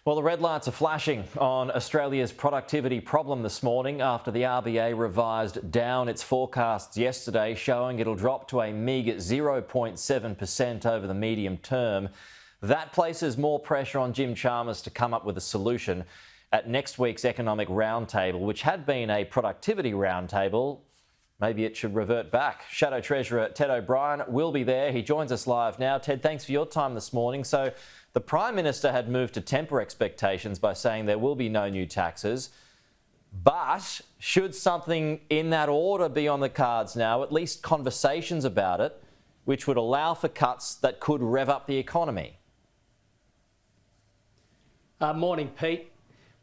Well, the red lights are flashing on Australia's productivity problem this morning after the RBA revised down its forecasts yesterday, showing it'll drop to a meagre 0.7% over the medium term. That places more pressure on Jim Chalmers to come up with a solution at next week's economic roundtable, which had been a productivity roundtable. Maybe it should revert back. Shadow Treasurer Ted O'Brien will be there. He joins us live now. Ted, thanks for your time this morning. So the Prime Minister had moved to temper expectations by saying there will be no new taxes. But should something in that order be on the cards now, at least conversations about it, which would allow for cuts that could rev up the economy? Morning, Pete.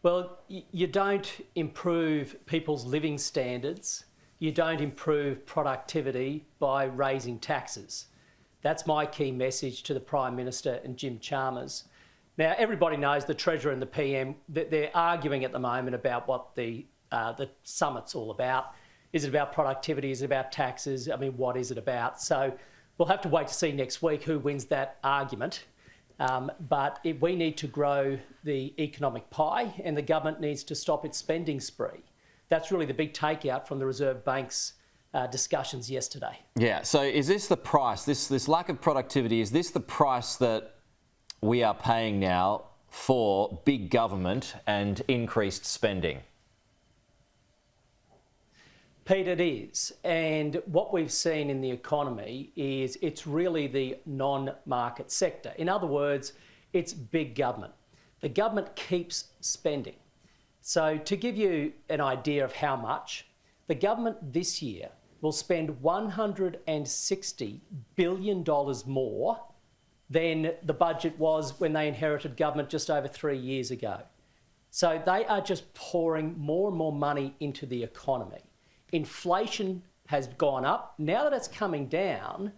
Well, you don't improve people's living standards. You don't improve productivity by raising taxes. That's my key message to the Prime Minister and Jim Chalmers. Now, everybody knows the Treasurer and the PM, that they're arguing at the moment about what the summit's all about. Is it about productivity? Is it about taxes? I mean, what is it about? So we'll have to wait to see next week who wins that argument. But we need to grow the economic pie, and the government needs to stop its spending spree. That's really the big takeout from the Reserve Bank's discussions yesterday. Yeah, so is this the price, this lack of productivity, is this the price that we are paying now for big government and increased spending? Pete, it is. And what we've seen in the economy is it's really the non-market sector. In other words, it's big government. The government keeps spending. So to give you an idea of how much, the government this year will spend $160 billion more than the budget was when they inherited government just over 3 years ago. So they are just pouring more and more money into the economy. Inflation has gone up. Now that it's coming down,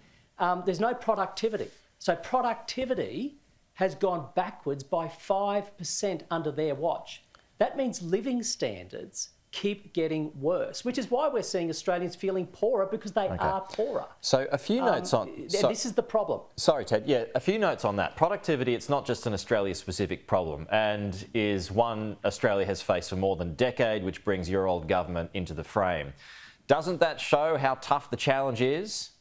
there's no productivity. So productivity has gone backwards by 5% under their watch. That means living standards keep getting worse, which is why we're seeing Australians feeling poorer, because they are poorer. So a few notes on... this is the problem. Sorry, Ted. Yeah, a few notes on that. Productivity, it's not just an Australia-specific problem, and is one Australia has faced for more than a decade, which brings your old government into the frame. Doesn't that show how tough the challenge is?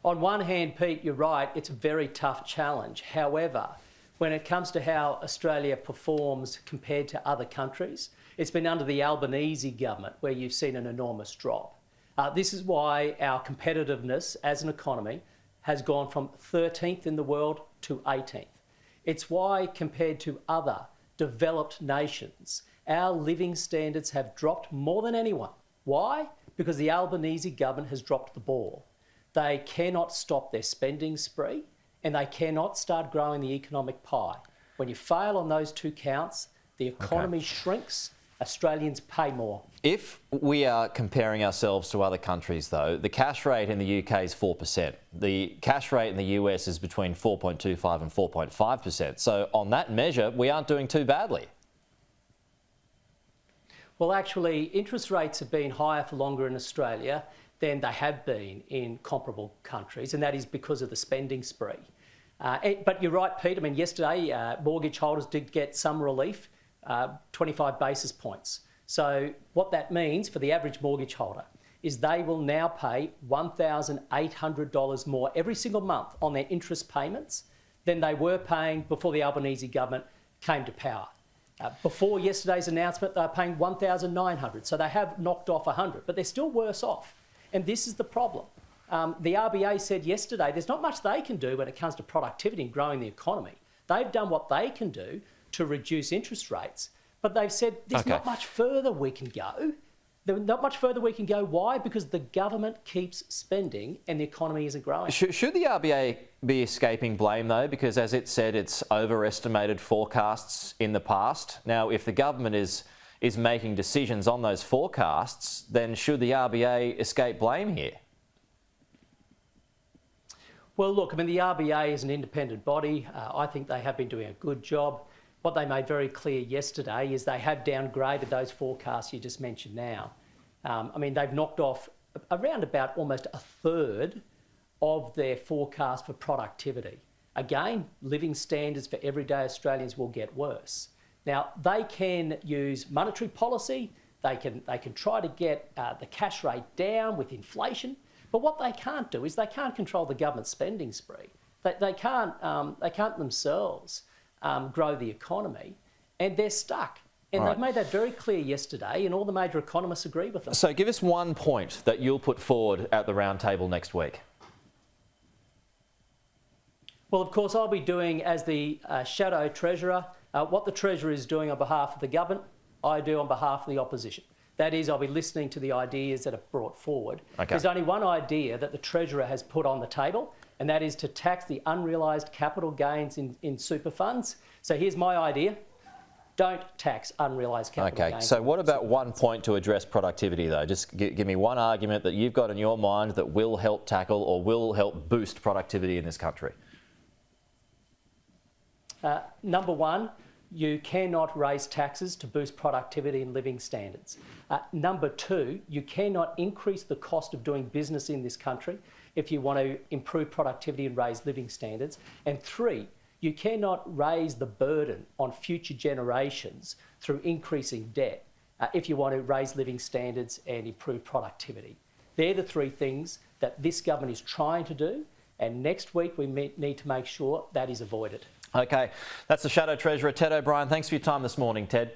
On one hand, Pete, you're right, it's a very tough challenge. However, when it comes to how Australia performs compared to other countries, it's been under the Albanese government where you've seen an enormous drop. This is why our competitiveness as an economy has gone from 13th in the world to 18th. It's why, compared to other developed nations, our living standards have dropped more than anyone. Why? Because the Albanese government has dropped the ball. They cannot stop their spending spree, and they cannot start growing the economic pie. When you fail on those two counts, the economy shrinks, Australians pay more. If we are comparing ourselves to other countries, though, the cash rate in the UK is 4%. The cash rate in the US is between 4.25 and 4.5%. So on that measure, we aren't doing too badly. Well, actually, interest rates have been higher for longer in Australia than they have been in comparable countries, and that is because of the spending spree. But you're right, Pete. I mean, yesterday, mortgage holders did get some relief, 25 basis points. So what that means for the average mortgage holder is they will now pay $1,800 more every single month on their interest payments than they were paying before the Albanese government came to power. Before yesterday's announcement, they were paying $1,900. So they have knocked off $100, but they're still worse off. And this is the problem. The RBA said yesterday there's not much they can do when it comes to productivity and growing the economy. They've done what they can do to reduce interest rates, but they've said there's not much further we can go. There's not much further we can go. Why? Because the government keeps spending and the economy isn't growing. Should the RBA be escaping blame, though? Because as it said, it's overestimated forecasts in the past. Now, if the government is making decisions on those forecasts, then should the RBA escape blame here? Well, look, I mean, the RBA is an independent body. I think they have been doing a good job. What they made very clear yesterday is they have downgraded those forecasts you just mentioned now. I mean, they've knocked off around about almost a third of their forecast for productivity. again, living standards for everyday Australians will get worse. Now, they can use monetary policy, they can try to get the cash rate down with inflation, but what they can't do is they can't control the government spending spree. They can't themselves grow the economy, and they're stuck. And they've made that very clear yesterday, and all the major economists agree with them. So give us one point that you'll put forward at the round table next week. Well, of course, I'll be doing, as the shadow treasurer, what the treasurer is doing on behalf of the government, I do on behalf of the opposition. That is, I'll be listening to the ideas that are brought forward. Okay. There's only one idea that the treasurer has put on the table, and that is to tax the unrealised capital gains in super funds. So here's my idea. Don't tax unrealised capital gains. Okay, so what about one point to address productivity though? Just give me one argument that you've got in your mind that will help tackle or will help boost productivity in this country. Number one, you cannot raise taxes to boost productivity and living standards. Number two, you cannot increase the cost of doing business in this country if you want to improve productivity and raise living standards. And three, you cannot raise the burden on future generations through increasing debt if you want to raise living standards and improve productivity. They're the three things that this government is trying to do, and next week we need to make sure that is avoided. Okay, that's the Shadow Treasurer, Ted O'Brien. Thanks for your time this morning, Ted.